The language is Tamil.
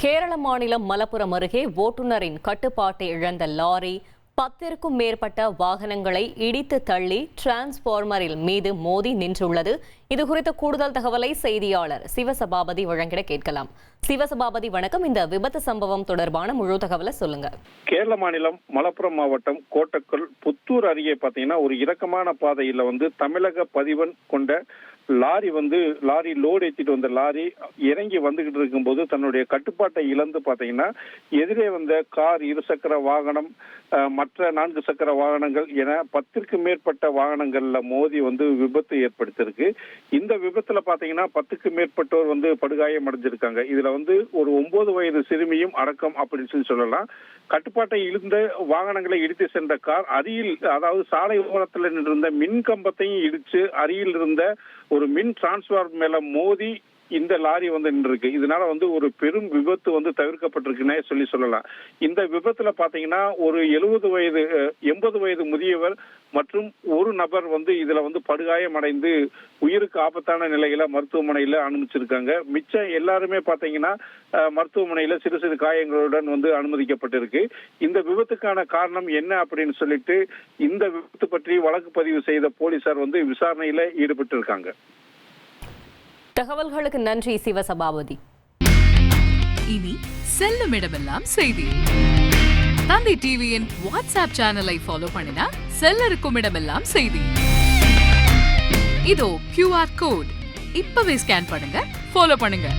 கேரள மாநிலம் மலப்புரம் அருகே ஓட்டுநரின் கட்டுப்பாட்டை இழந்த லாரி 10க்கும் மேற்பட்ட வாகனங்களை இடித்து தள்ளி டிரான்ஸ்பார்மரில் மீது மோதி நின்றுள்ளது. இதுகுறித்த கூடுதல் தகவலை செய்தியாளர் சிவசபாபதி வழங்கிட கேட்கலாம். சிவசபாபதி வணக்கம். இந்த விபத்து சம்பவம் தொடர்பான முழு தகவலை சொல்லுங்க. கேரள மாநிலம் மலப்புரம் மாவட்டம் கோட்டக்கல் புத்தூர் அருகே பாத்தீங்கன்னா ஒரு இறக்கமான பாதையில தமிழக பதிவன் கொண்ட லாரி லோடு ஏற்றிட்டு வந்த லாரி இறங்கி வந்துகிட்டு இருக்கும்போது தன்னுடைய கட்டுப்பாட்டை இழந்து பாத்தீங்கன்னா எதிரே வந்த கார், இருசக்கர வாகனம், மற்ற 4 சக்கர வாகனங்கள் என 10க்கும் மேற்பட்ட வாகனங்கள்ல மோதி விபத்து ஏற்படுத்திருக்கு. இந்த விபத்துல பாத்தீங்கன்னா 10க்கும் மேற்பட்டோர் படுகாயம் அடைஞ்சிருக்காங்க. இதுல ஒரு 9 வயது சிறுமியும் அடக்கம் அப்படின்னு சொல்லலாம். கட்டுப்பாட்டை இழந்த வாகனங்களை இடித்து சென்ற கார் அதாவது சாலை ஓரத்தில் நின்றிருந்த மின் கம்பத்தையும் இடிச்சு அருகில் இருந்த ஒரு மின் டிரான்ஸ்பார்மர் மேல மோதி இந்த லாரி நின்றுருக்கு. இதனால ஒரு பெரும் விபத்து தவிர்க்கப்பட்டிருக்குன்னே சொல்லலாம். இந்த விபத்துல பாத்தீங்கன்னா ஒரு 80 வயது முதியவர் மற்றும் ஒரு நபர் இதுல படுகாயம் அடைந்து உயிருக்கு ஆபத்தான நிலையில மருத்துவமனையில அனுமதிச்சிருக்காங்க. மிச்சம் எல்லாருமே பாத்தீங்கன்னா மருத்துவமனையில சிறு சிறு காயங்களுடன் அனுமதிக்கப்பட்டிருக்கு. இந்த விபத்துக்கான காரணம் என்ன அப்படின்னு சொல்லிட்டு இந்த விபத்து பற்றி வழக்கு பதிவு செய்த போலீசார் விசாரணையில ஈடுபட்டு இருக்காங்க. தகவல்களுக்கு நன்றி சிவசபாபதி. இனி செல்லும் இடமெல்லாம் செய்தி. தந்தை டிவியின் வாட்ஸ்அப் சேனலை ஃபாலோ பண்ணினா செல்ல இருக்கும் இடமெல்லாம் செய்தி. இதோ QR கோட் இப்பவே ஸ்கேன் பண்ணுங்க, ஃபாலோ பண்ணுங்க.